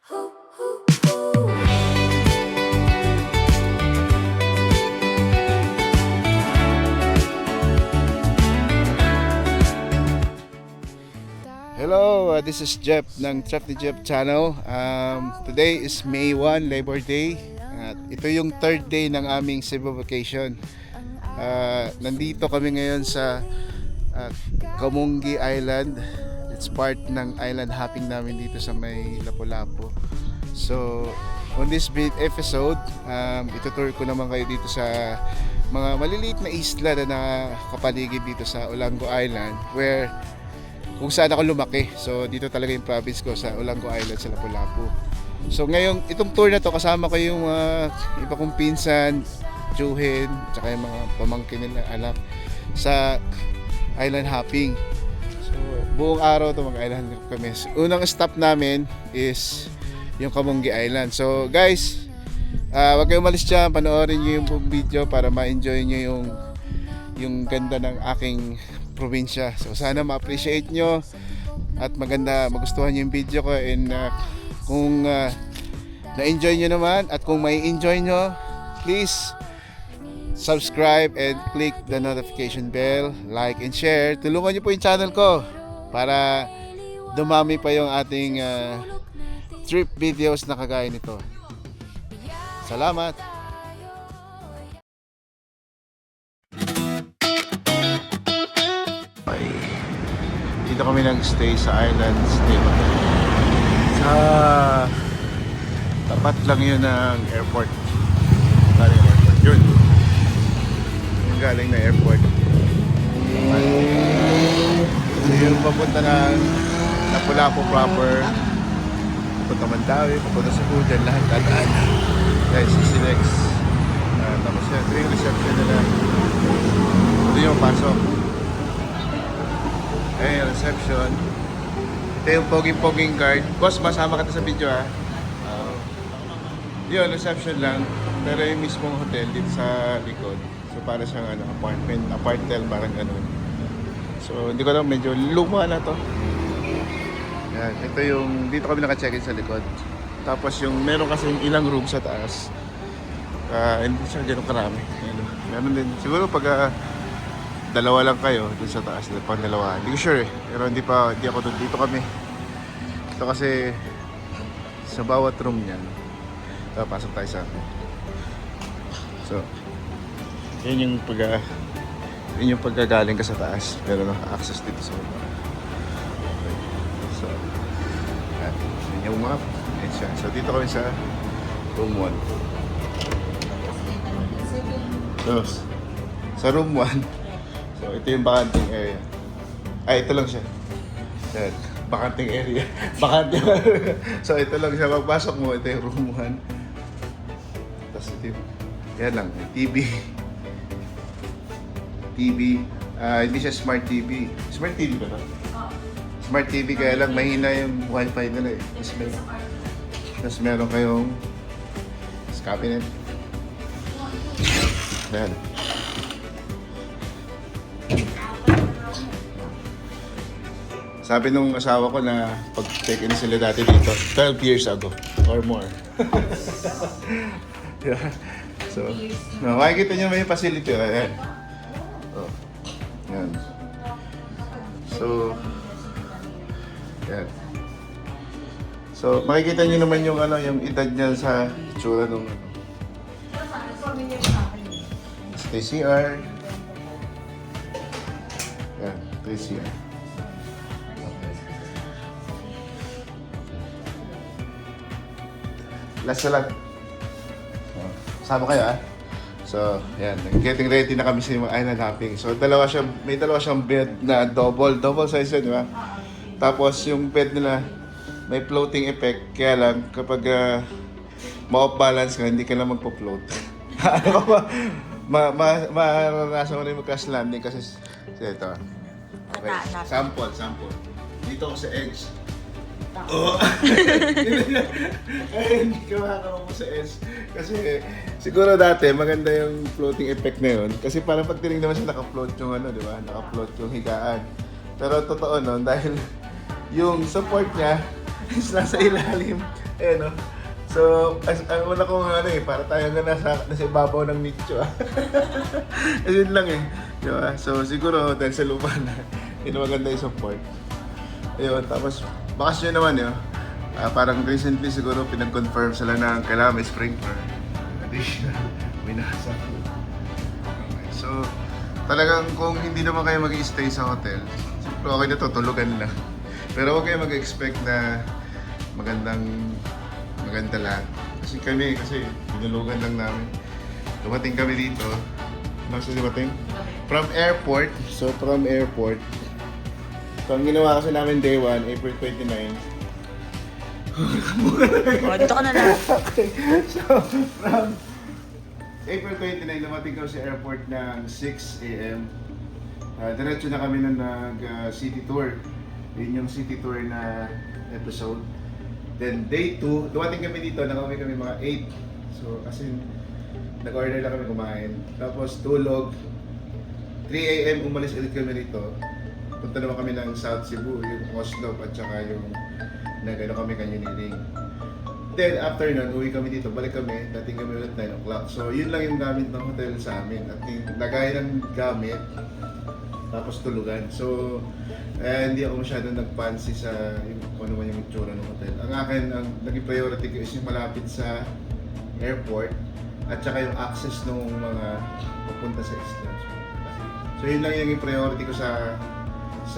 Hello, this is Jeff ng Trap ni Jeff channel. Today is May 1, Labor Day. At ito yung third day ng aming Cebu vacation. Nandito kami ngayon sa Camongi Island. It's part ng island hopping namin dito sa may Lapu-Lapu. So, on this episode, itutour ko naman kayo dito sa mga maliliit na isla na nakapaligid dito sa Olango Island, where kung saan ako lumaki. So dito talaga yung province ko, sa Olango Island sa Lapu-Lapu. So ngayong itong tour na to, kasama ko yung iba kong pinsan, Juhin, tsaka yung mga pamangkin nila anak sa island hopping. So buong araw to mag-island kami. So, unang stop namin is yung Camongi Island. So guys, wag kayong umalis dyan, panoorin nyo yung buong video para ma-enjoy nyo yung ganda ng aking probinsya. So sana ma-appreciate nyo at magustuhan nyo yung video ko, and kung na-enjoy nyo naman at kung may enjoy nyo, please subscribe and click the notification bell, like and share. Tulungan nyo po yung channel ko para dumami pa yung ating trip videos na kagaya nito. Salamat! Dito kami nag-stay sa Island Stay Hotel. Sa tapat lang yun ng airport. Galing ng airport. Yun. Yung galing na airport. So yung papunta ng Lapu-Lapu proper. Papunta Mandawi, papunta sa Pujan, lahat dadaan. Guys, Silex. Tapos yan, ito yung reception nila. Ito yung pasok. Ayun, reception. Ito yung poging-poging guard. Boss, masama ka sa video ha. Yun, reception lang. Pero yung mismong hotel dito sa likod. So para siyang apartment, parang ganun. So hindi ko alam, medyo luma na to. Yan, ito yung, dito kami naka-check-in sa likod. Tapos yung, meron kasi ilang room sa taas. Hindi siya gano'ng karami. Meron din, siguro pag dalawa lang kayo dun sa taas, pang dalawa. Hindi ko sure eh. Pero hindi ako dun. Dito kami. Ito kasi sa bawat room niyan. So, pasok tayo sa akin. So, yun yung pagkagaling ka sa taas. Pero access dito sa baba. Okay. So, yan. Yun yung map. Yan siya. So, dito kami sa room 1. So, sa room 1, so, ito yung bakanting area. Ay, ito lang siya. Yan. Bakanting area. Bakanting area. So, ito lang siya. Pagpasok mo, ito yung room 1. Tapos ito yung, yan lang. TV. TV. Hindi siya smart TV. Smart TV ba ito? Smart TV, kaya lang mahina yung wifi nila eh. Tapos meron kayong cabinet. Yan. Sabi nung asawa ko na pag-check-in sila dati dito 12 years ago or more. Yeah. So, makikita nyo may facility. Ayan. Oh. Yan. So, yan. So, makikita nyo naman yung yung edad niya sa itsura nung CR. Yan, CR. Last na lang. Sama kayo So, yan. Getting ready na kami sa island hopping. So, may dalawa siyang bed na double size yun, di ba? Tapos, yung bed nila, may floating effect. Kaya lang, kapag ma-off balance ka, hindi ka na magpo-float. Ano ka ba? Mararanasan mo na yung crash landing kasi ito. Okay, sample. Dito ako sa edge. Oh. Ay, hindi ka makakama mo sa S. Kasi siguro dati maganda yung floating effect na yun. Kasi parang pag tinignan naman siya naka-float yung di ba? Naka-float yung higaan. Pero totoo nun, dahil yung support niya is nasa ilalim. Ayan, no? So, ang una kong ano eh, para tayo nga nasa ibabaw ng nicho ah. Kasi yun lang eh. Diba? So, siguro dahil sa lupa na, yun ang maganda yung support. Ayun, tapos bakasyon naman yun. Parang recently siguro pinag-confirm sila na kailangan may sprinkler. Additional, binasa. So, talagang kung hindi naman kayo mag-i-stay sa hotel, siguro okay na to, tulugan lang. Pero huwag kayo mag-expect na maganda lahat. Kasi binulugan lang namin. Dumating kami dito. Nasa dumating? From airport. So, from airport. So, ang ginawa kasi namin day 1, April 29. Dito ka na lang. Okay. So, from April 29, dumating kami sa airport ng 6 a.m. Diretso na kami nung nag-city tour. Yun yung city tour na episode. Then day 2, dumating kami dito, nakauwi kami mga 8. So, as in, nag-order lang kami kumain. Tapos tulog. 3 a.m. umalis ulit kami dito. Punta naman kami ng South Cebu, yung Oslo at saka yung nag-ano kami Canyoneering. Then after nun, uwi kami dito, balik kami, dating kami ulit 9 o'clock. So yun lang yung gamit ng hotel sa amin. At yung lagay ng gamit, tapos tulugan. So hindi ako masyadong nag-fancy sa kung ano man yung itsura ng hotel. Ang akin, ang naging priority ko is yung malapit sa airport at saka yung access ng mga papunta sa isla. So yun lang yung priority ko sa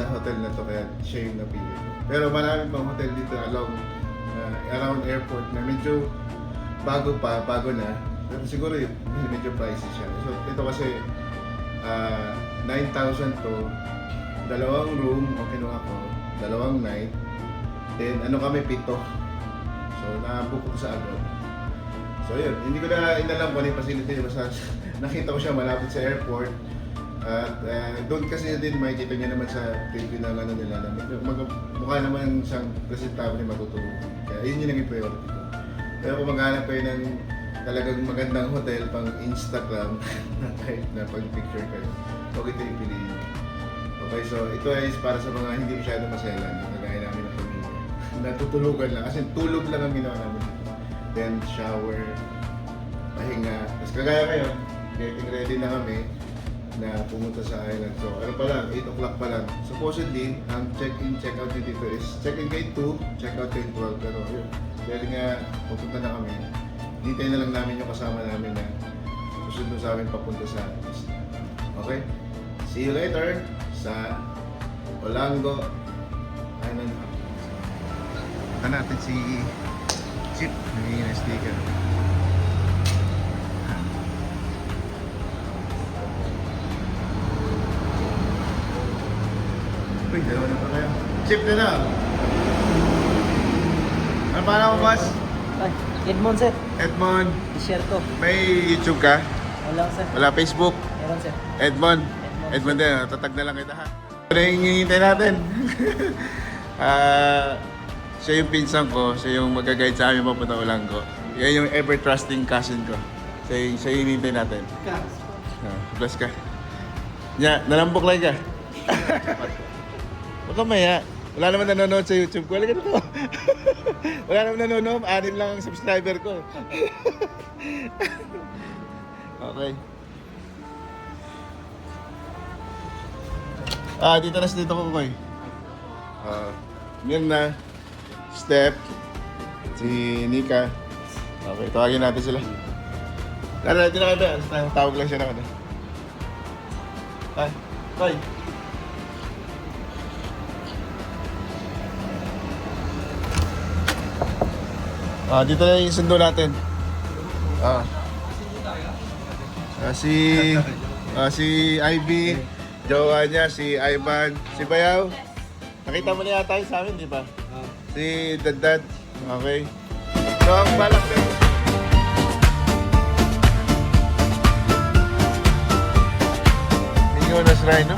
hotel na to, kaya siya yung napili ko. Pero marami pang hotel dito around airport na medyo bago na. Pero siguro medyo pricey siya. So ito kasi 9,000 to, 2 room, okay kinuha ko, 2 night. Then ano kami, 7. So na-book ko sa agad. So yun, hindi ko na inalam kung ano yung facility. Basta nakita ko siya malapit sa airport. At doon kasi din makikita niya naman sa preview ng ano nila na mukha naman siyang presentable na matutulog. Kaya yun yung naging priority ko. Pero kung maghanap kayo ng talagang magandang hotel pang Instagram na type na pag-picture kayo, huwag ito yung piliin. Okay, so ito is para sa mga hindi masyado maselan, kagaya namin ng pamilya. Natutulugan lang, kasi tulog lang ang ginawa namin. Then shower, pahinga. Tapos kagaya kayo, getting ready na kami na pumunta sa island. So ano pa lang, 8 o'clock pa lang. Supposedly, ang check-in, check-out dito is check-in kayo 2, check-out kayo 12. Pero yun, dahil nga pupunta na kami, hintayin na lang namin yung kasama namin na susunod sa amin papunta sa isla. Okay? See you later sa Olango Island Hub. Ano natin si Chip, nangingin na sticker. Uy, dalawa na pa kayo. Chip na lang. Ano pa mo, boss? Ay, Edmond, sir. Edmond. I-share ko. May YouTube ka? Wala, sir. Wala Facebook? Meron, sir. Edmond. Edmond din, tatag na lang kita ha. Ano yung hihintay natin? Siya yung pinsan ko, siya yung mag-guide sa amin papunta Olango. Yan yung ever-trusting cousin ko. Siya yung hinihintay natin. Bless ka. Nalambok lang ka. Huwag ka maya. Wala naman nanonood sa YouTube ko. Wala ka dito. Wala naman nanonood. 6 lang ang subscriber ko. Okay. Dito na dito ko, Koy. Mirna, Steph, si Nika. Okay, tawagin natin sila. Tara, dito na kayo. Tawag lang siya na kada. Ay, Koy. Dito na yung sundo natin. Si Ivy, jowa niya, si Ivan, si Bayaw. Nakita mo na yata yung sa amin, di ba? Si Dad. Okay. So, ang balak na. Hindi ko nasry, no?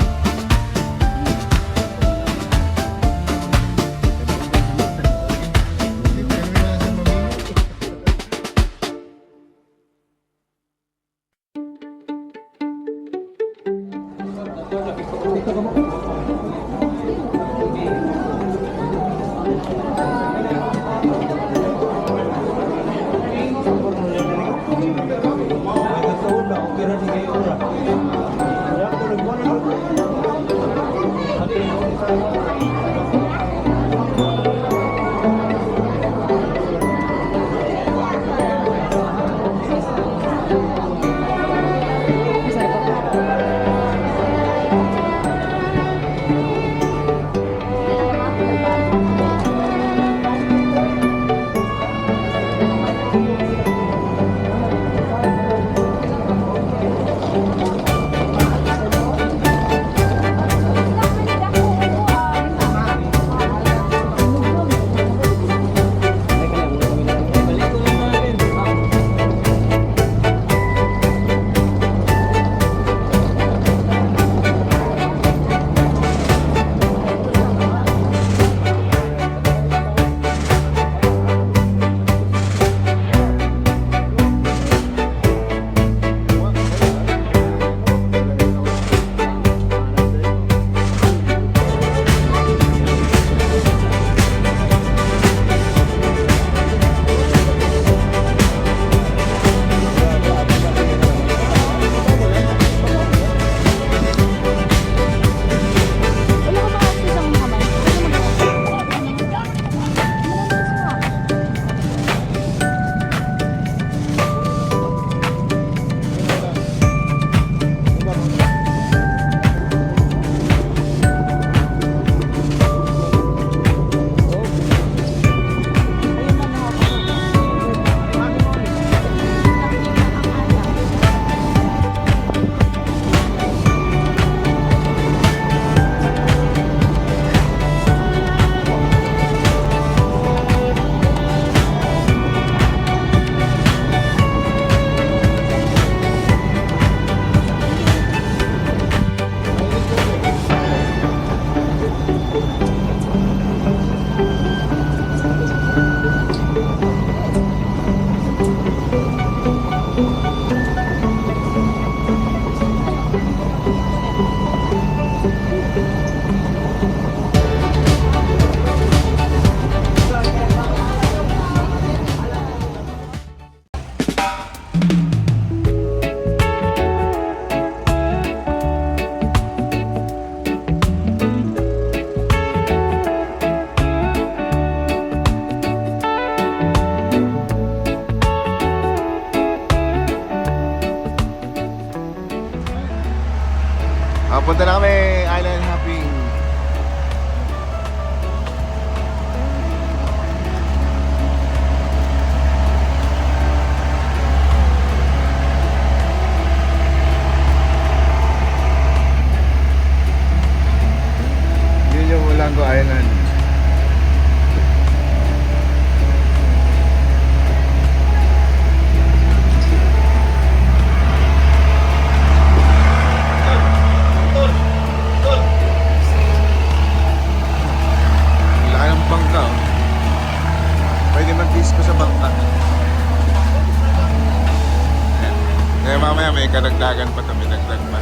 mamaya may karagdagan pa to, may dagdag pa.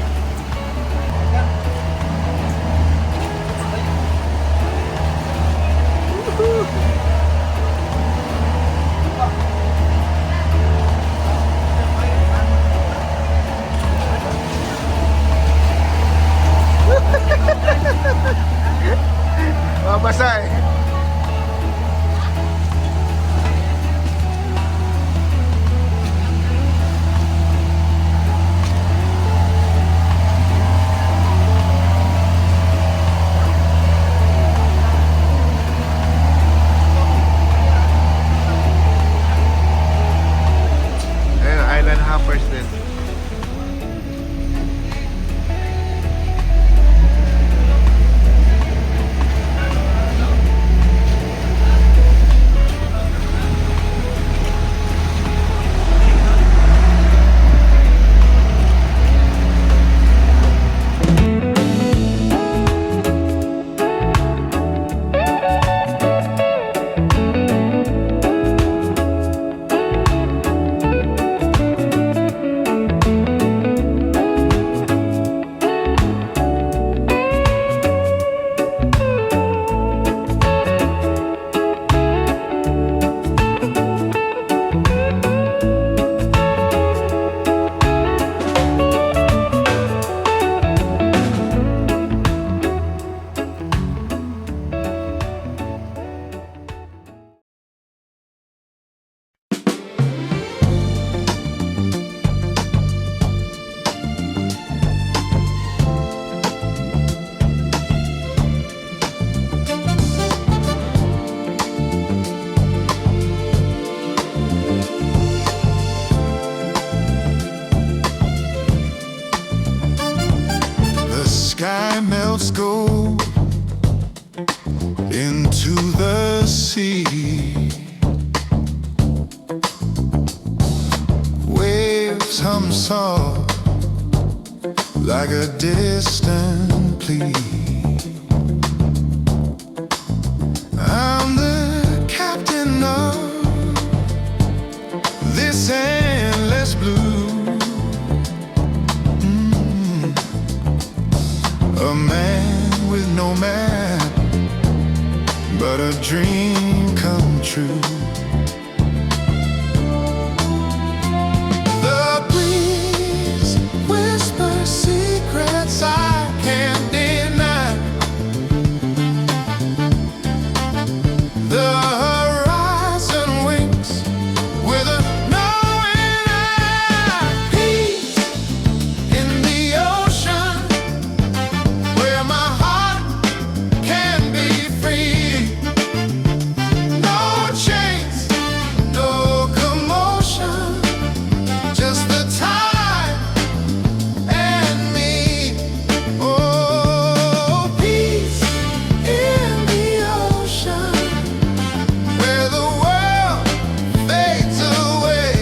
Mabasa eh. Ayun, island hoppers din. The sky melts gold into the sea. Waves hum soft like a distant plea. I'm the captain of this endless blue. A man with no map, but a dream come true. The breeze whispers secrets I can't deny. The horizon winks with a knowing eye. Peace in the ocean, where my heart can be free. No chains, no commotion, just the tide and me. Oh, peace in the ocean, where the world fades away,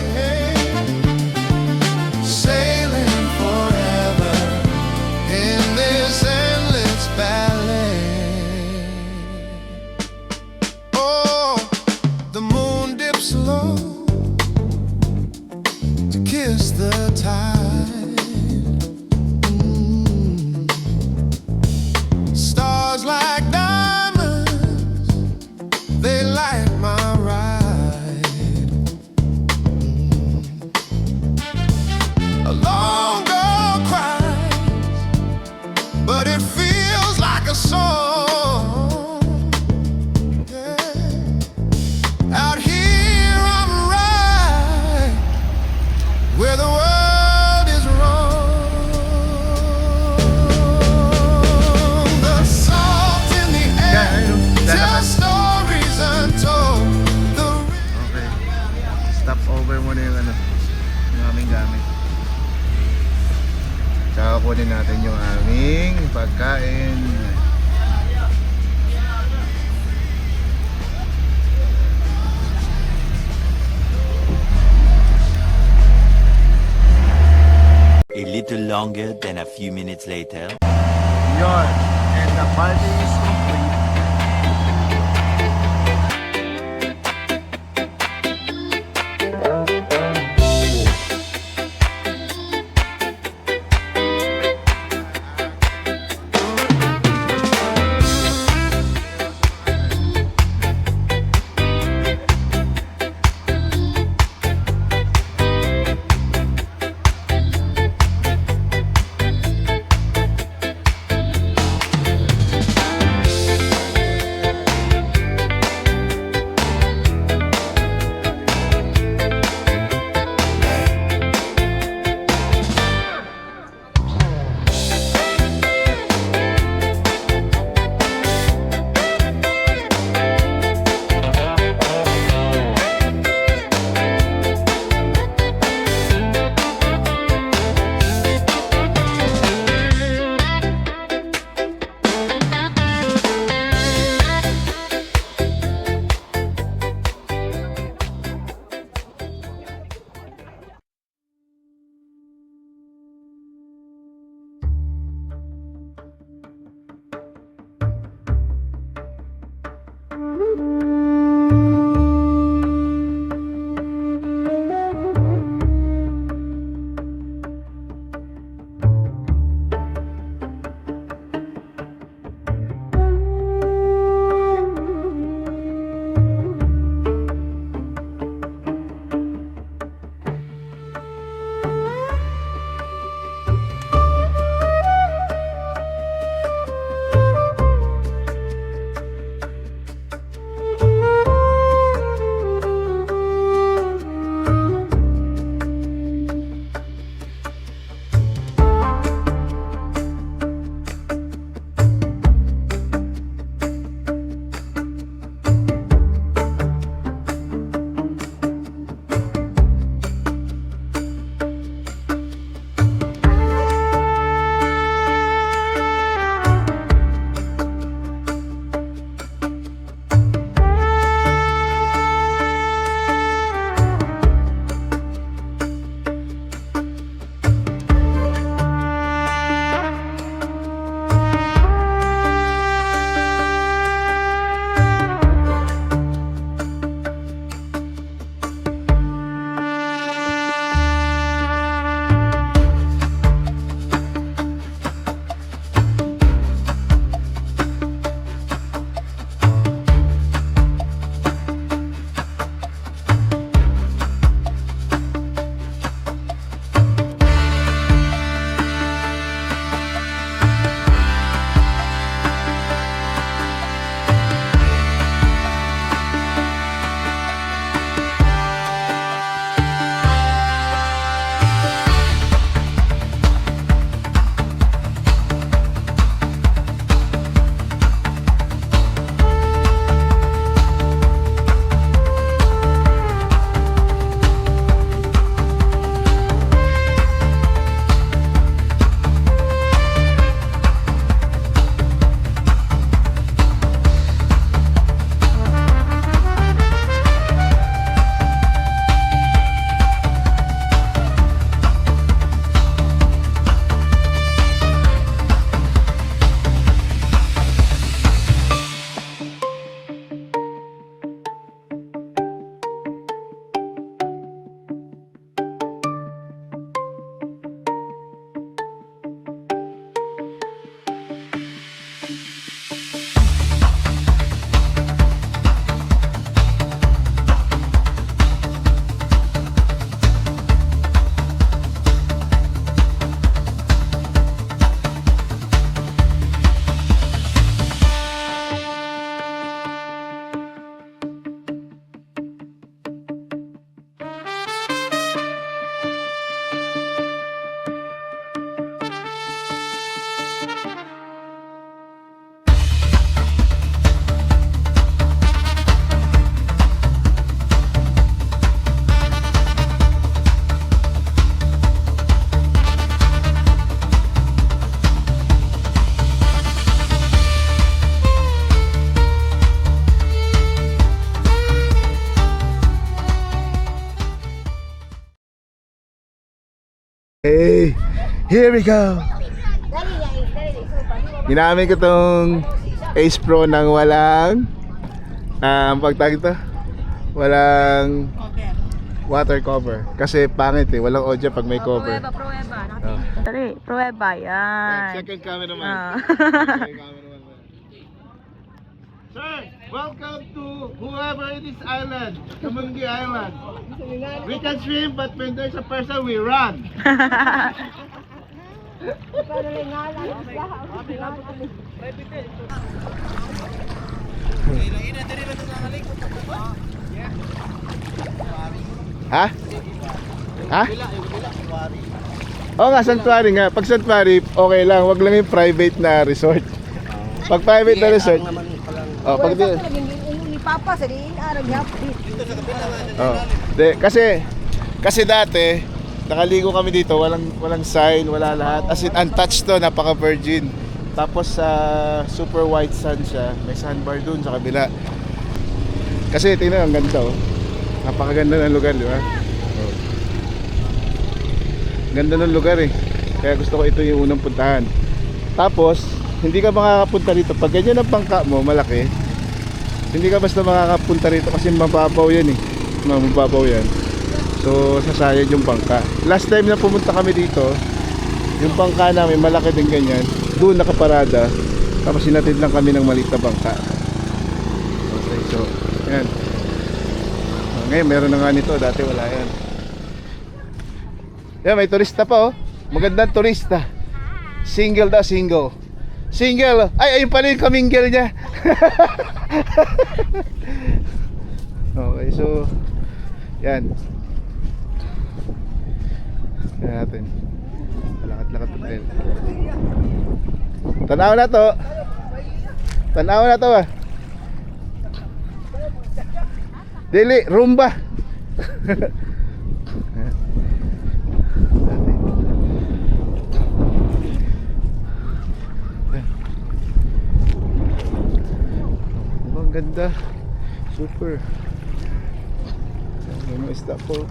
sailing forever in this endless ballet. Oh, the moon dips low to kiss the tide. Stars like diamonds, they light my ride. A long girl cries, but it feels like a song. Yeah. Out here I'm right, where the world is wrong. The salt in the air tells stories untold. The Okay. Stop over muna yung yung aming gamit. Tsaka kunin natin yung aming pagkain. A little longer than a few minutes later. Yun. And the party is complete. Hey, here we go. Ginamit ko tong Ace Pro ng walang pagtag ito, walang water cover. Kasi pangit eh, walang audio pag may cover. Prueba. Oh. Dali, prueba, yan. Second cameraman. Ah. Second cameraman. Sir, welcome to whoever in this island, Kamungi Island. We can swim, but when there's a person, we run. Ha? Ha? Oo nga, sanctuary nga. Pag sanctuary, okay lang. Wag lang yung private na resort. Pag private na resort, oh, pag di, Ni Papa sa diin arag yapit. oh, kasi dati nakaligo kami dito, walang sign, wala lahat. As in untouched to, napaka virgin. Tapos super white sand siya. May sandbar dun sa kabila. Kasi tingnan, ang ganda oh. Napakaganda ng lugar, di ba? Oh. Ganda ng lugar eh. Kaya gusto ko ito yung unang puntahan. Tapos, hindi ka makakapunta rito. Pag ganyan ang bangka mo, malaki, hindi ka basta makakapunta rito kasi mababaw yan eh. Mababaw yan. So, sasayad yung bangka. Last time na pumunta kami dito, yung bangka namin, malaki din ganyan. Doon nakaparada. Tapos sinatid lang kami ng maliit na bangka. Okay, so, yan. Ngayon, meron na nga nito. Dati wala yan. Yan, may turista pa oh. Magandang turista. Single daw, single. Single. Ay, ayun pala yung kamingle niya. Okay, so yan. Yan natin. Lakat-lakat natin. Tanaw na to. Tanaw na to ah. Dili, rumba. Ang ganda. Super. May mga isda po.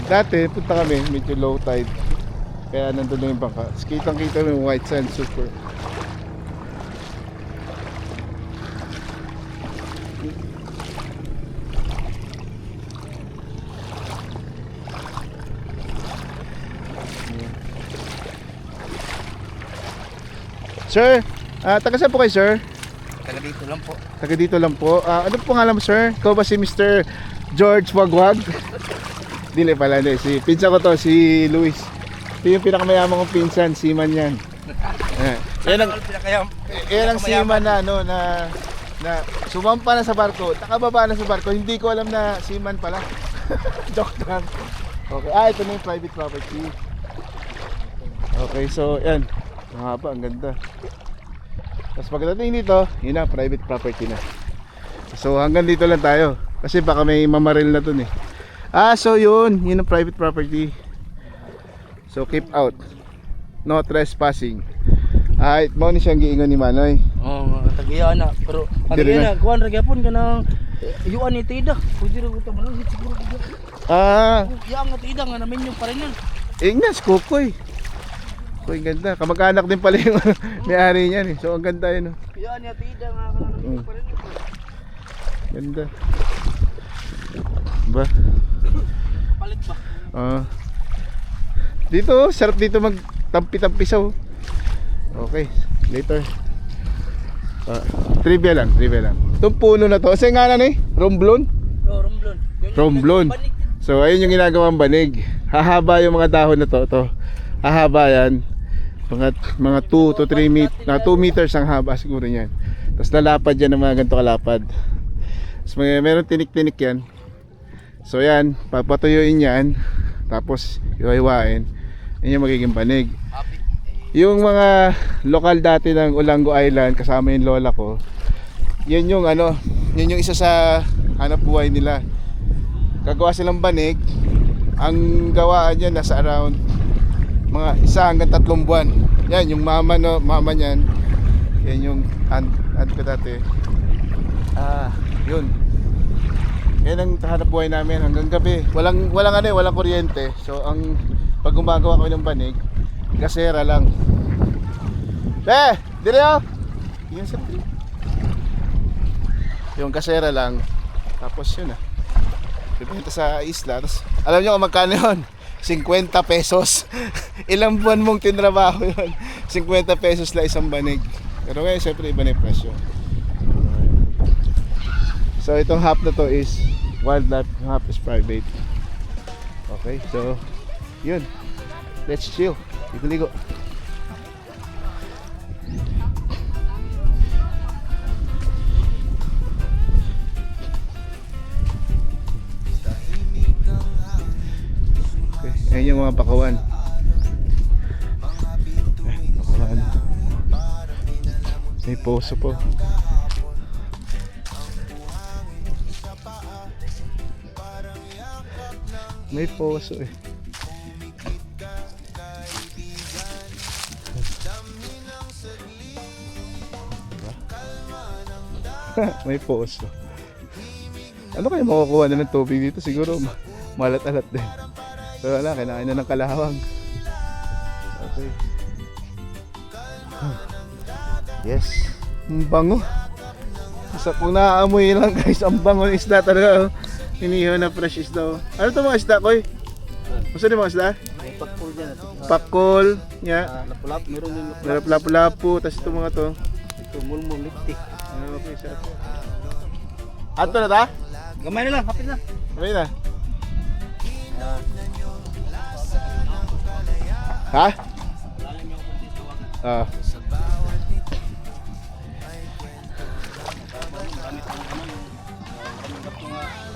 Dati punta kami medyo low tide. Kaya nandun lang yung bangka. Kitang kita mo yung white sand. Super. Sir, taga saan po kayo, sir? Taga dito lang po. Taga dito lang po. Ano po pangalan mo, sir? Ikaw ba si Mr. George Wagwag? Dili pala, hindi. Si pinsan ko to, si Luis. Ito yung pinakamayamang kong pinsan, seaman yan. Yan ang seaman na, ano, na sumampa na sa barko, nakababa na sa barko, hindi ko alam na seaman pala. Joke lang. Okay, ito na yung private property. Okay, so yan. Ang haba, ang ganda. Tapos pagdating dito, yun na, private property na. So hanggang dito lang tayo. Kasi baka may mamaril na dun eh. So yun ang private property. So keep out. No trespassing. Mo ni siyang giingon ni Manoy. Oo, tagiya na. Pero Dili tagiya na. na, kuhan ra gyapon ka ng yuan ni Tida. Pwede ra ko man hit siguro ko. Yang nga Tida nga namin yung pa rin yan. Ignas, kukoy. Kuy, ganda. Kamag-anak din pala yung may-ari niyan eh. So ang ganda yun. Yan ni Tida nga namin yung pa rin. Ganda. Ba? Palit ba? Dito, sarap dito magtampi-tampisaw. Okay, later. Trivia lang. Itong puno na to, kasi nga na eh, romblon. Oh, Romblon. Romblon. So ayun yung ginagawang banig. Hahaba yung mga dahon na to. Hahaba yan. Mga 2 to 3 2 meters ang haba siguro niyan. Tapos lalapad yan ng mga ganito kalapad. Tapos meron tinik-tinik yan. So yan, papatuyuin yan. Tapos iwahiwain. Yan yung magiging banig. Yung mga lokal dati ng Olango Island, kasama yung lola ko, yun yung isa sa hanap buhay nila. Gagawa silang banig. Ang gawaan niya nasa around mga 1 hanggang 3 buwan. Yan yung mama niyan. Yan yung aunt ko dati. Yun. Yan ang hanap buhay namin hanggang gabi. Walang kuryente. So ang pag gumagawa kami ng banig, gasera lang. Be, dire oh. Yan sa yung gasera lang. Tapos yun ah. Bibenta sa isla. Tapos, alam nyo kung magkano yun? 50 pesos. Ilang buwan mong tinrabaho yun? 50 pesos lang isang banig. Pero ngayon syempre iba na yung presyo. So itong half na to is wildlife, half is private. Okay, so yun. Let's chill. Ligo-ligo. Okay, ayan yung mga pakawan. Pakawan. May poso po. May poso eh. May poso. Ano kayo makukuha na ng tubig dito? Siguro malat-alat din. So wala, kailangan na ng kalawang. Okay. Yes. Ang bango. Sa kung naaamoy lang guys, ang bango ng isda talaga. Oh. Inihaw na fresh isda. Oh. Ano ito mga isda, Koy? Gusto niyo mga isda? May pakul dyan. Pakol, yeah. Lapulap, meron din Lapu-lapu, tapos ito mga to. Ito, mulmul, lipstick. Okay, sa ato na ta? Gamay na lang, hapit na. Okay na. Ha? Ah.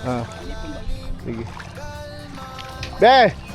Ah. Sige. Be!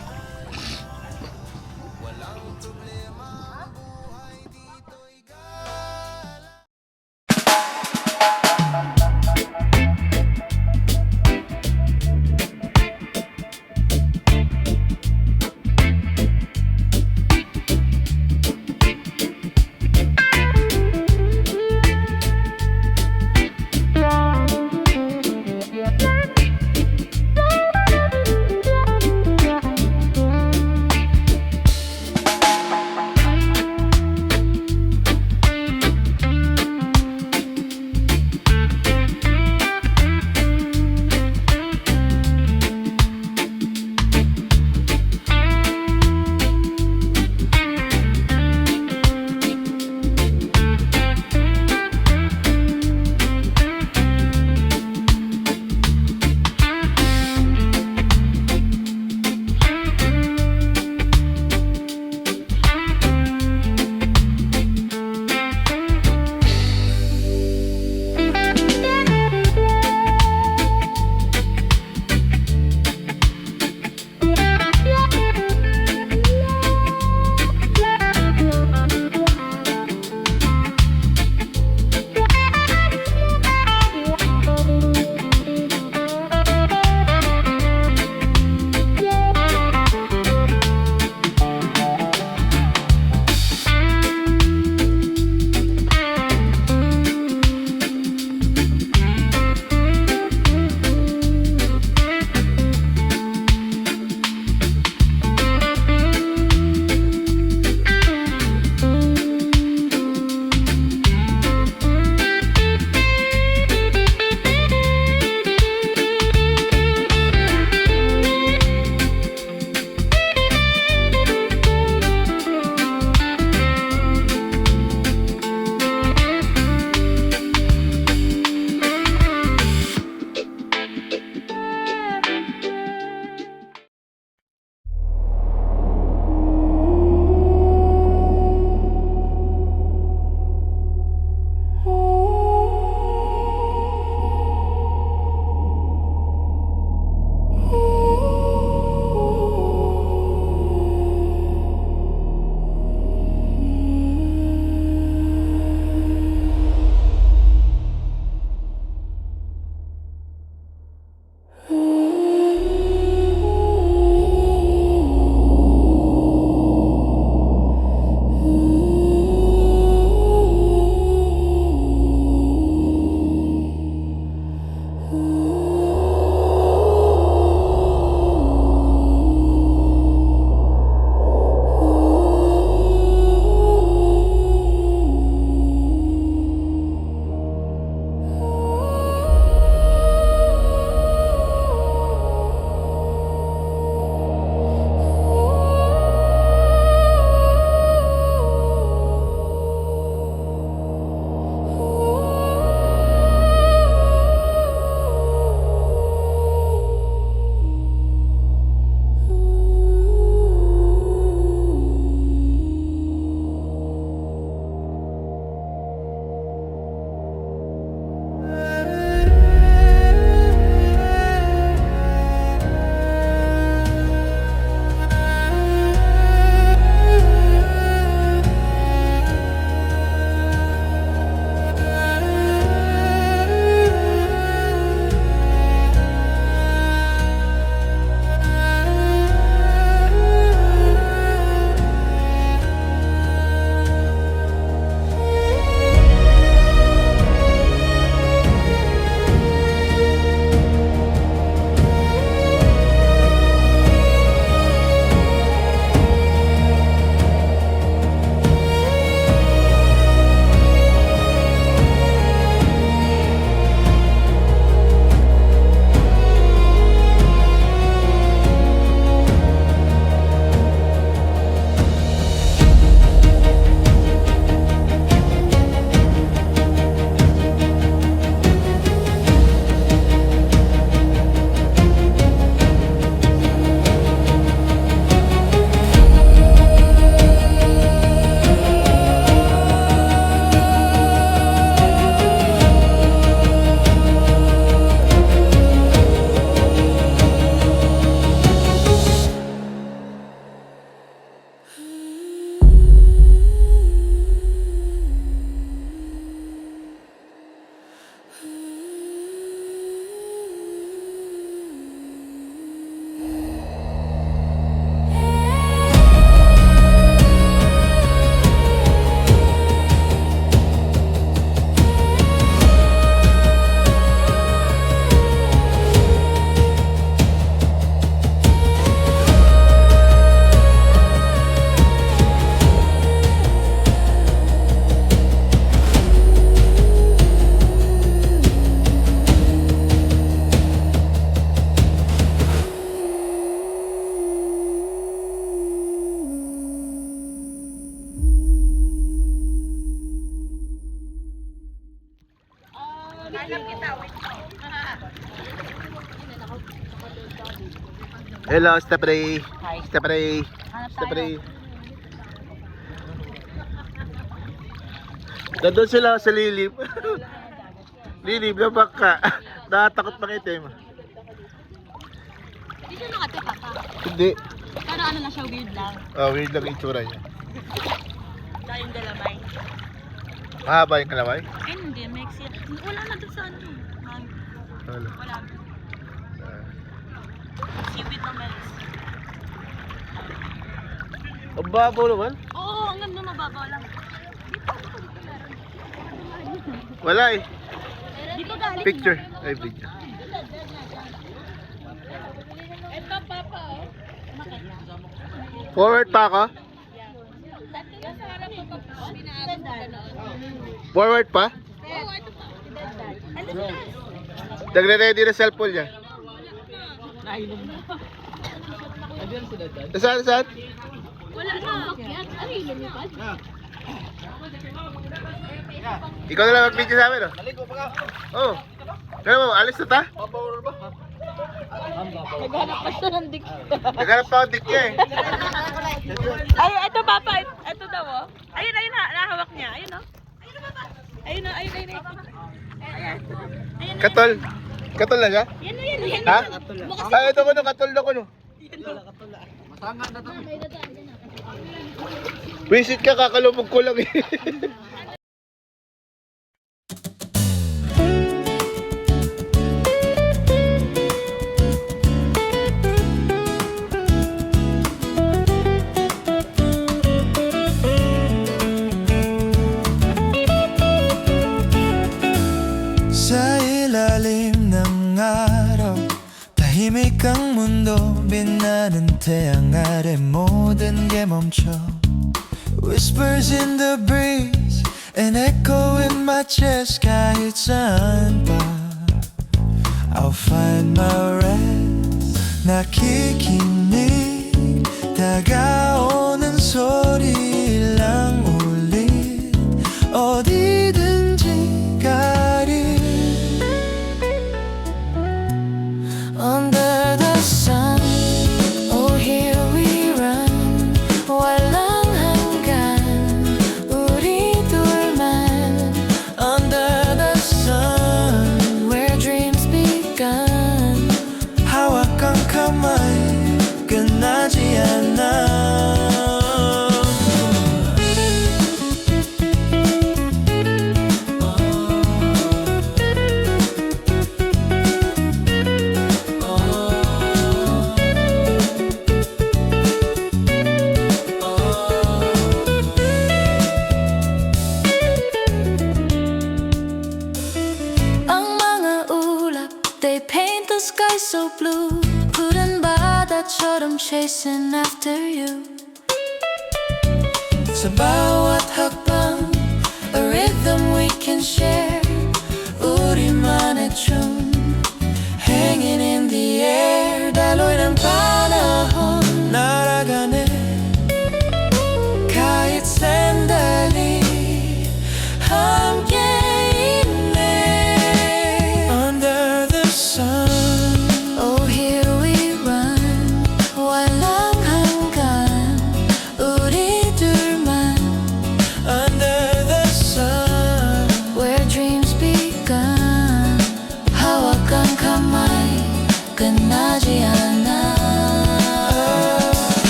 Hello, step ray. Step ray. Step ray. Nandun sila sa lilim. Lilim na baka. Nakatakot makitim. Hindi siya nakati, Papa. Hindi. Pero ano na siya, weird lang. Oh, weird lang yung itsura niya. Tsaka yung galamay. Mahaba yung kalaway? Ay, hindi. May exit. Wala na doon sa ano. Wala. Wala. Seaweed na melis. Ang babaw naman? Oo, hanggang doon mababaw lang. Wala eh. Dito galing. Picture. Ay, video. Ito, Papa, oh. Forward pa ako? Forward pa? Nagre-ready na cellphone niya. Saan? Saan? Wala na. Ano yun yung pad? Ikaw na lang mag-video sa amin, oh. Oh. Kaya mo, alis na ta? Naghanap pa siya ng dik. Naghanap pa ako dikya eh. Ay, ito, Papa. Ito daw, oh. Ayun, nahawak niya. Ayun, oh. Ayun, oh. Ayun. Ayun. Katol. Katol na siya? Yan. Ha? Ay, ito ko no, katol na ko no. Visit ka, kakalubog ko lang eh. Sa ilalim ng araw, tahimik ang mundo, binanante ang ating moden 게 멈춰. Whispers in the breeze, an echo in my chest, kahit saan pa I'll find my rest. Nakikinig, 다가오는 소리 lang ulit, 어디든지 가리. Under the sun, oh here we run, walang hanggan, 우리 둘만. Under the sun, where dreams begun, hawak ang kamay, 끝나지 않아. Ang mga ulap, they paint the sky so blue, 푸른 바다처럼 chasing after you. Sa bawat hakbang, a rhythm we can share, 우리만의 tune, hanging in the air. daloy ng panahon, 날아가네, kahit sandali, 함께 있네. Under the sun, oh here we run, walang hanggan, 우리 둘만. Under the sun, where dreams begun, hawak ang kamay, 끝나지 않아.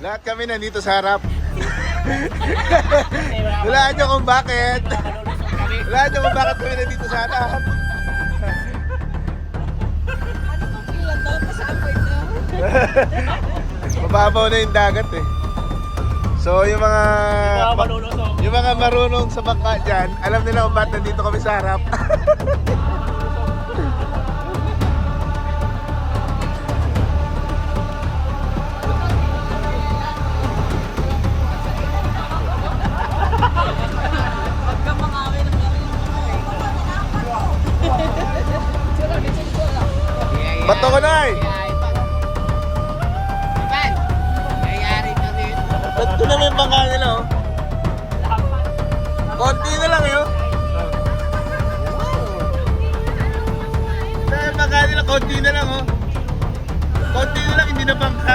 Lahat kami nandito sa harap. Hulaan nyo kung bakit. Hulaan nyo kung bakit kami nandito sa harap. Mababaw na yung dagat eh. So yung mga marunong sa bangka dyan, alam nila kung bakit nandito kami sa harap. Bato ko na eh. Ba't ko naman yung bangka nila oh? Konti na lang yun. Sa bangka nila, konti na lang oh. Konti na lang, hindi na bangka.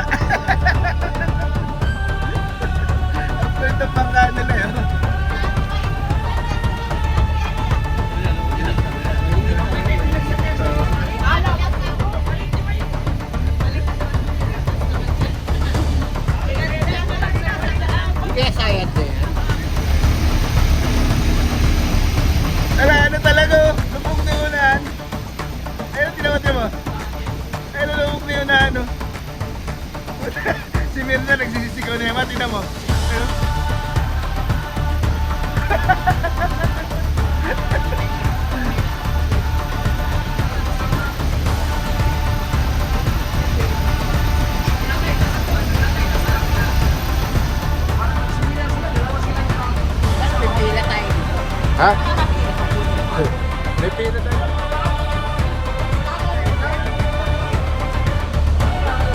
Ang kwento bangka nila yun. Ala, ano talaga oh. Lubog na yung unahan. Ayun, tinawati mo. Ayun, lubog na yung unahan oh. Si Mirna nagsisisigaw na yaman, tingnan mo. Ayun. Ha? May pila tayo.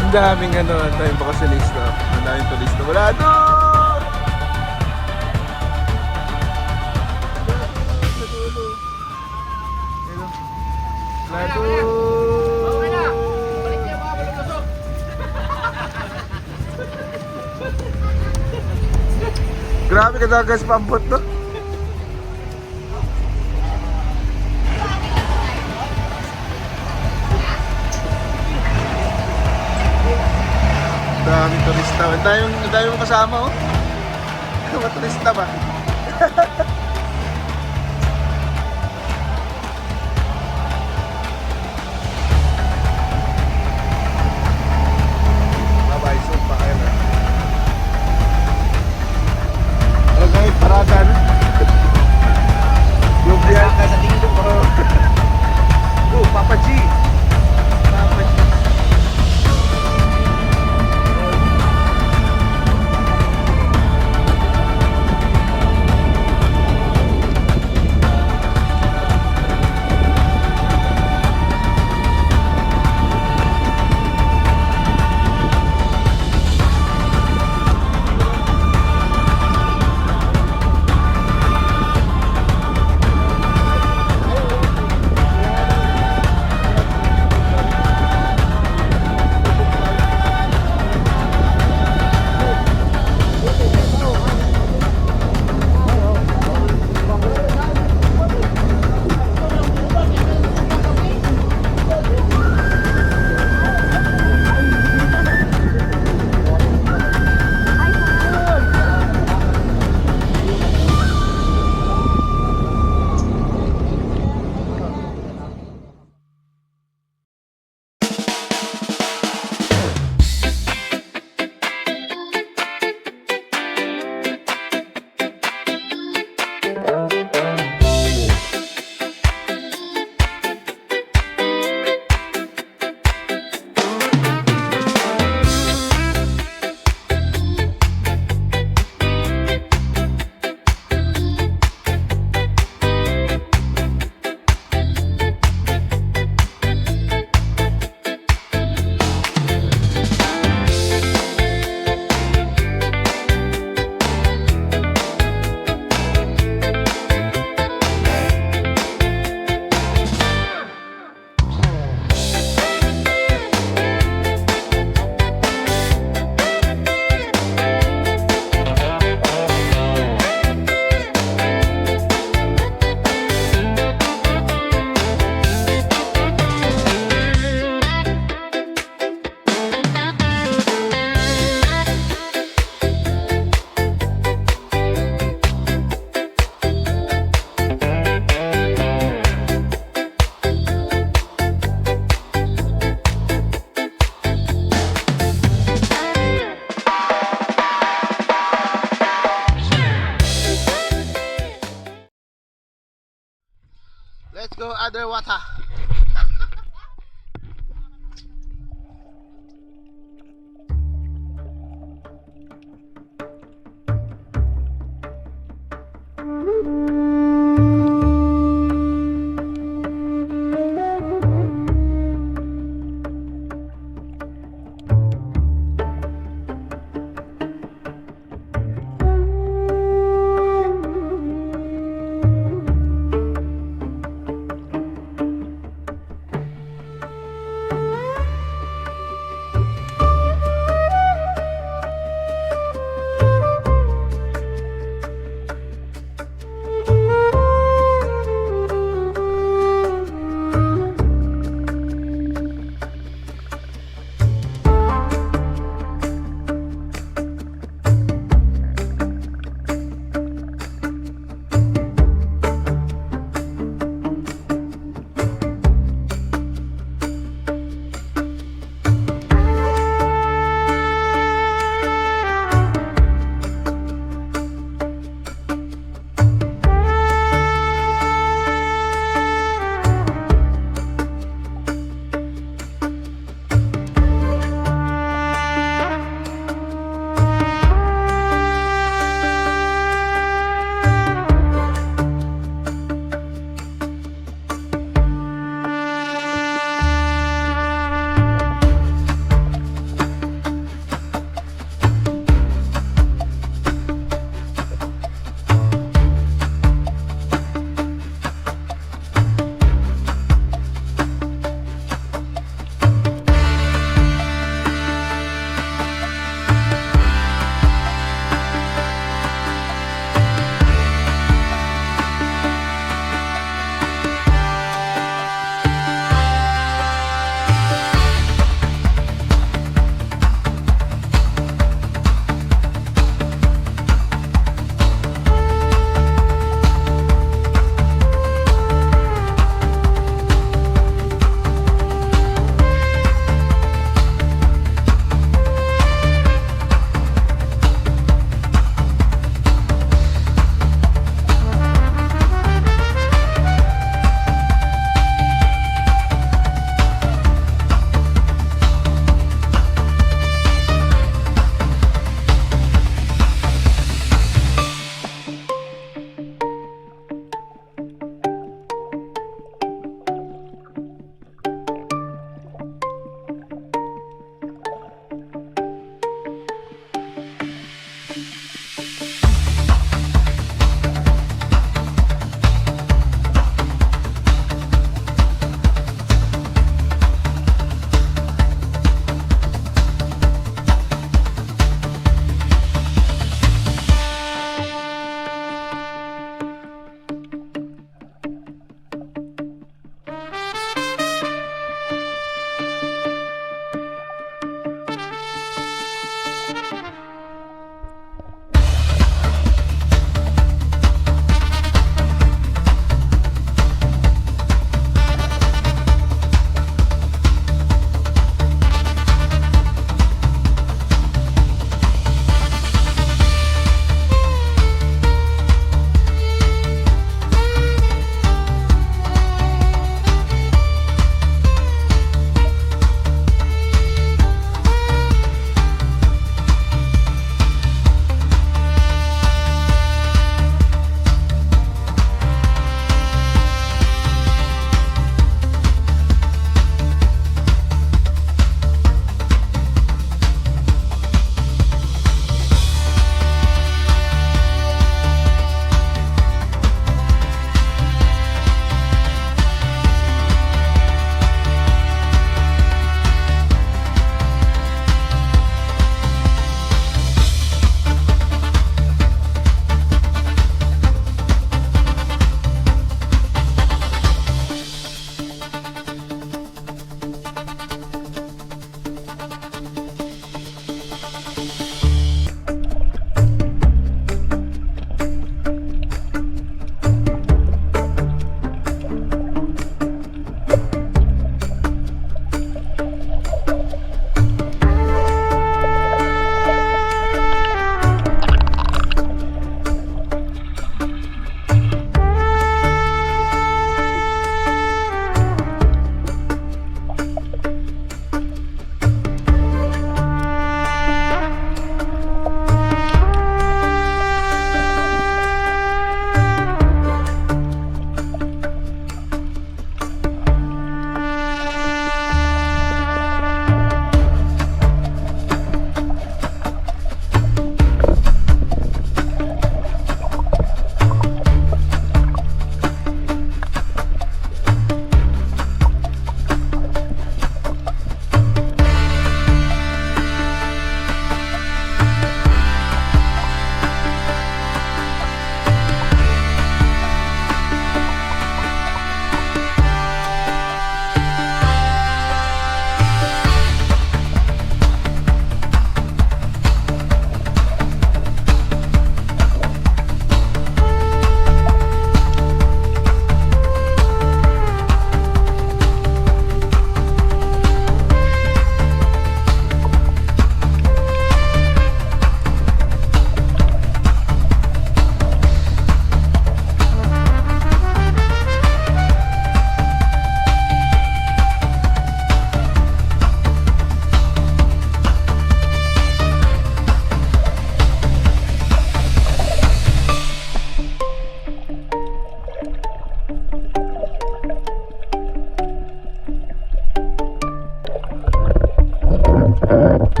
Ang daming ano, ang daming bakasyonista. Ang daming turista. Wala doon! Wala doon! Grabe ka guys, pambot no? Daming turista. Ang dami mong kasama oh. Mga turista ba? Bye-bye, soon pa kayo na. Okay, parada na. Yung biyan ka sa tingin ko. Oh, Papa G. Papa G. Let's go underwater.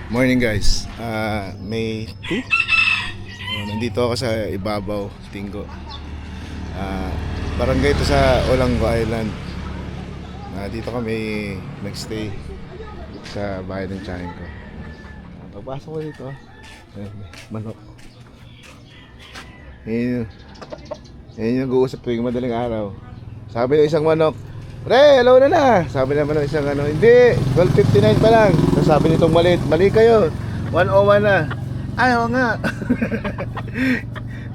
Morning guys, May 2? Nandito ako sa Ibabaw, Tinggo. Barangay ito sa Olanggo Island. Dito kami nagstay sa bahay ng tiyahin ko. Pagpasok ko dito, manok. Yan yung nag-uusap tuwing madaling araw. Sabi ng isang manok, "Pre, hello na." Sabi naman ng isang "Hindi, 12:59 pa lang." Tapos sabi nitong maliit, "Mali kayo, 1:01 na." Ayaw nga.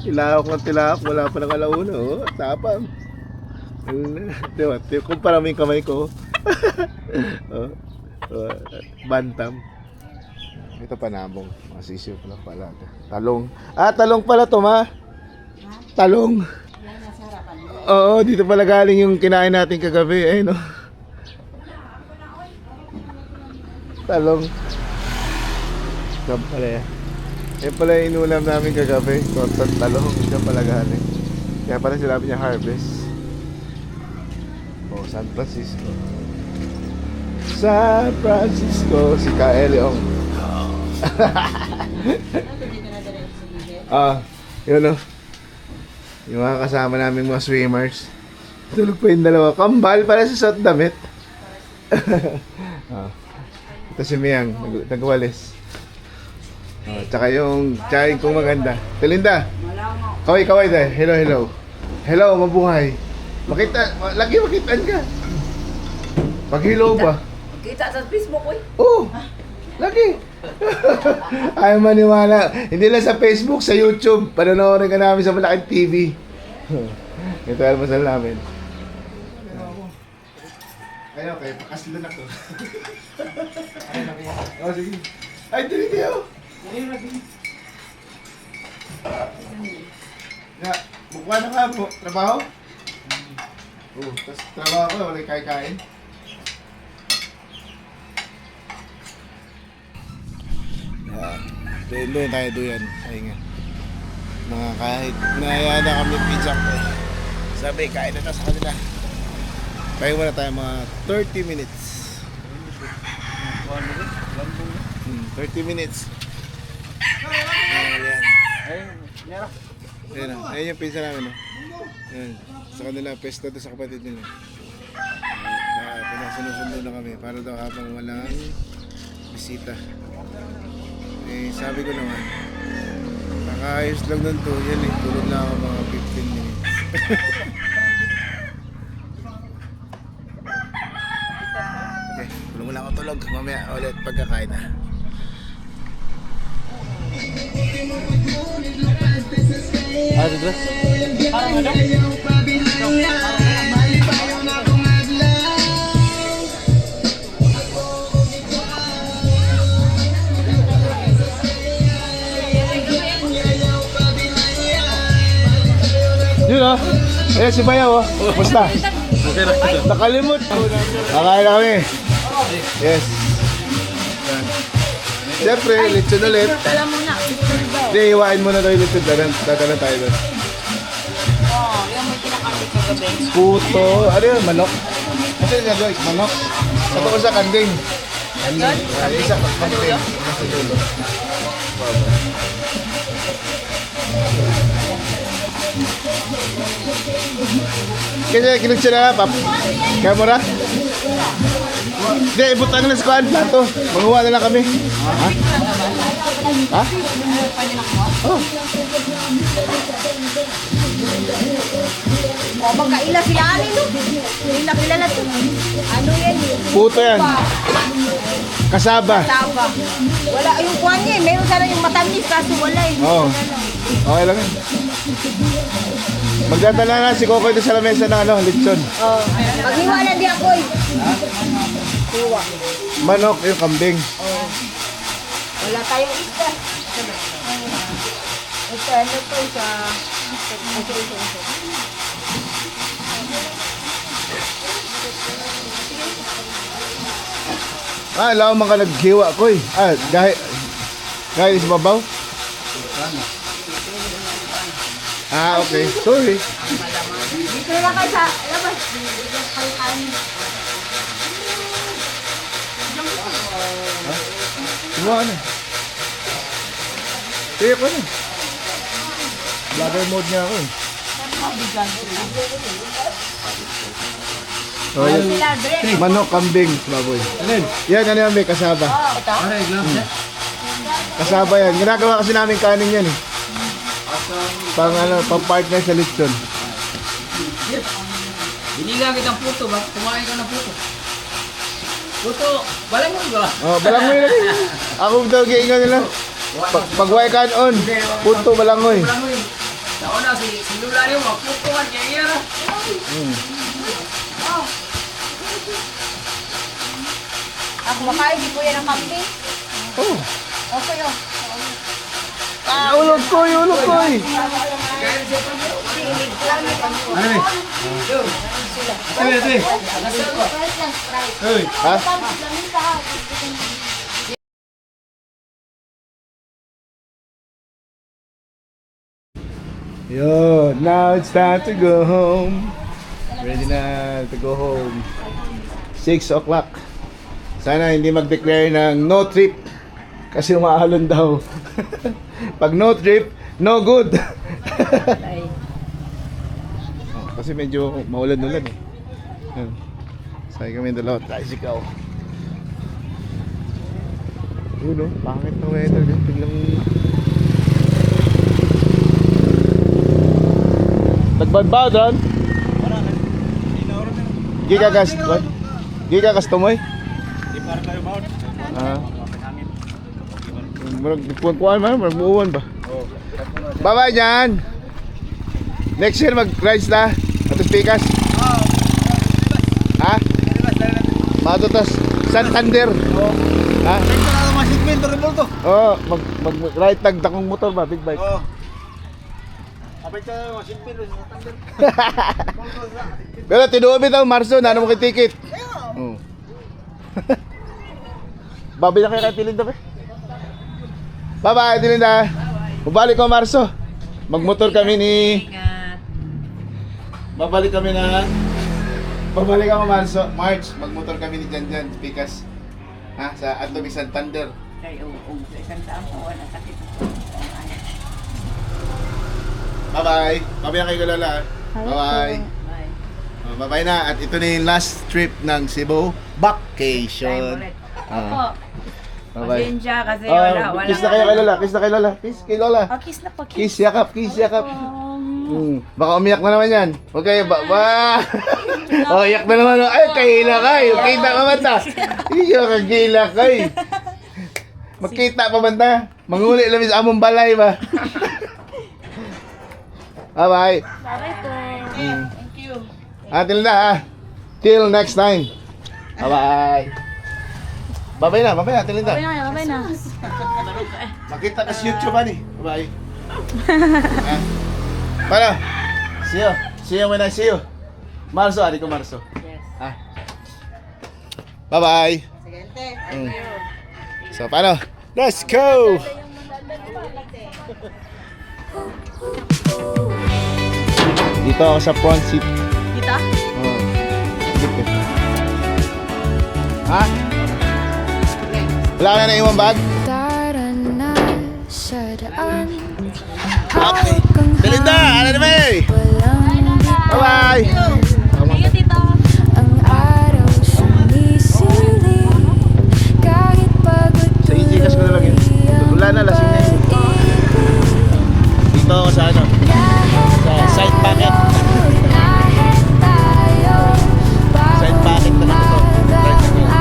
Tilawak ng tilawak, wala pa ng alauna, oh. Tapang. Diba, kumpara mo yung kamay ko. Bantam. Ito panabong, masisiw ko lang pala. Talong. Talong pala to, ma. Talong. Oo, dito pala galing yung kinain natin kagabi. Eh, no? Talong. Saan pala yan? Yan pala yung inulam namin kagabi. Tortang talong. Diyan pala galing. Kaya pala sinabi niya harvest. Oh, San Francisco. San Francisco. Si Kaeli Ong. Yun o. Yung mga kasama namin mga swimmers. Tulog pa yung dalawa. Kambal para sa suot damit. Ito si Miyang, nagwalis. Tsaka yung tiyahin kong maganda. Telinda! Kaway dahil. Hello. Hello, mabuhay. Lagi makitaan ka. Pag hello ba? Kita sa Facebook, oy. Oo! Lagi! Ayaw maniwala. Hindi lang sa Facebook, sa YouTube. Panonoodin ka namin sa malaking TV. Ito ang masal namin. Ayaw kayo, pakaslan ako. Oh, sige. Ay, dili kayo. Mukha na ka po. Trabaho? Tapos trabaho ko, wala kain-kain. Doon tayo doon. Ay nga. Mga kahit nahaya na kami pizza ko. Sabi, kain na tayo sa kanila. Tayo muna tayo mga 30 minutes. 30 minutes. Ayan yung pizza namin. Ayan. Sa kanila, pesta doon sa kapatid nila. Sinusundo na kami para daw habang walang bisita. Sabi ko naman, nakaayos lang nun to, yan tulog na ako mga 15 minutes. Okay, tulog muna ako tulog, mamaya ulit pagkakain na. Dudras? Parang ano? Yun o. Ayan si Bayaw o. Basta. Nakalimot. Nakain kami. Yes. Siyempre, lechon ulit. Tala mo na. Hindi, iwain mo na tayo lechon. Dadalan tayo doon. Yung may kinakabit sa gabi. Puto. Ano yun? Manok? Ano yun nga guys? Manok? Ito ko sa kanding. Kanding. Isa kanding. Nasa dulo. Kaya kinugsa na pap. Kaya mo na? Hindi, ibutang na sa kuhaan. Plato. Manguha na lang kami. Ha? Ha? Oh. O, magkaila sila ani, no? Hindi kilala to. Ano yan? Puto yan. Kasaba. Taba. Wala yung kuhan niya eh. Meron sana yung matamis kaso wala eh. Oo. Okay lang yan. Magdadala na si Kokoy doon sa lamesa ng lechon. Oh. Maghiwa na di ako eh. Hiwa. Manok, yung kambing. Oh. Wala tayong isda. Ito, ano to sa... Alam mo ka naghiwa ko eh. Gahit sa babaw? Okay. Sorry. Dito na kayo sa labas. Kayo kanin. Gumawa na. Sige ko na. Vlogger mode niya ako eh. Oh, yan. Manok, kambing, baboy. Yan, ano yan, may kasaba. Kasaba yan. Ginagawa kasi namin kanin yan eh. Pang ano, pang partner sa lechon. Binilang kitang puto ba? Kumain ka ng puto. Puto, balangon ba? Oh, balangoy na rin. Ako daw giingan nila. Pagway kan on. Punto balangoy. Balangon. Sa una, si Lula rin mo, puto kan kaya yan. Ako makain, di po yan ang kambing. Oh. Okay, oh. Ulog ko, ulog ko. Silig lang yung kambing. First lang, try. Ha? Kambing lang yung sahag. Yo, now it's time to go home. Ready na to go home. 6 o'clock. Sana hindi mag-declare ng no trip. Kasi umaalon daw. Pag no trip, no good. Oh, kasi medyo maulan-ulan eh. Yan. Sakay kami dalawa, tricycle. Yun o, pangit na weather. Biglang... Nagbadbaw doon? Gigagas doon? Gigagas tumoy? Ah. Kuhan man, magbuuan ba? Bye-bye dyan! Next year mag-rides na? Atos Pikas? Ha? Matutos Santander? Ha? Oo, mag-ride tagdakong motor ba? Big bike? Pero tinuobi daw Marso, nano mo kay ticket. Oo. Babi na kayo kay Tilinda ba? Bye-bye Tilinda. Mabalik ko Marso. Magmotor kami ni... Babalik kami na... Babalik ako March. Magmotor kami ni Janjan, Pikas. Ha? Sa Atobig Santander. Bye-bye. Bye-bye na kayo Lola. Bye-bye. Bye-bye na. At ito na yung last trip ng Cebu Vacation. Bye-bye. Pasensya kasi wala. Kiss na kayo kay Lola. Kiss na kay Lola. Kiss kay Lola. Kiss na pa, Kiss, yakap, kiss, yakap. Baka umiyak na naman yan. Huwag kayo ba? Oh, iyak na naman. Ay, kahila kayo. Kita ka man ta. Iyo, kagila kayo. Magkita pa man ta. Manguli lang sa among balay ba? Bye-bye. Bye-bye po. Thank you. Till na ha. Till next time. Bye-bye. Bye-bye na, bye-bye na. Till na. Bye na. Makita ka sa YouTube ani. Bye. Para. See you. See you when I see you. Marso, ari ko Marso. Yes. Ah. Bye-bye. Sige, So, paano? Let's go! Dito ako sa front seat. Dito? Oh. Dito. Ha? Wala ka na iwan bag? Okay. Belinda! Ano na ba eh? Bye-bye! Thank you, Tito. Sa Gcash ko na lang yun. Wala na, lasing na yun. Dito ako sa ano? Sa side pocket. Side pocket na lang ito. Right na yun.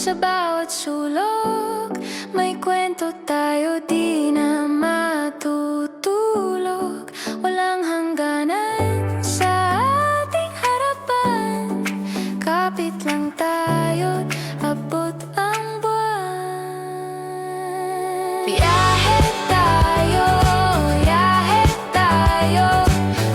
Sa bawat sulok, may kwento tayo di na matutulog. Walang hangganan sa ating harapan. Kapit lang tayo't abot ang buwan. Biyahe tayo,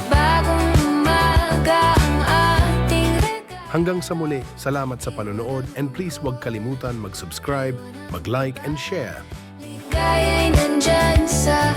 bagong umaga ang ating regalo. Hanggang sa muli, salamat sa panonood and please huwag kalimutan mag-subscribe, mag-like and share. Ligaya'y nandyan sa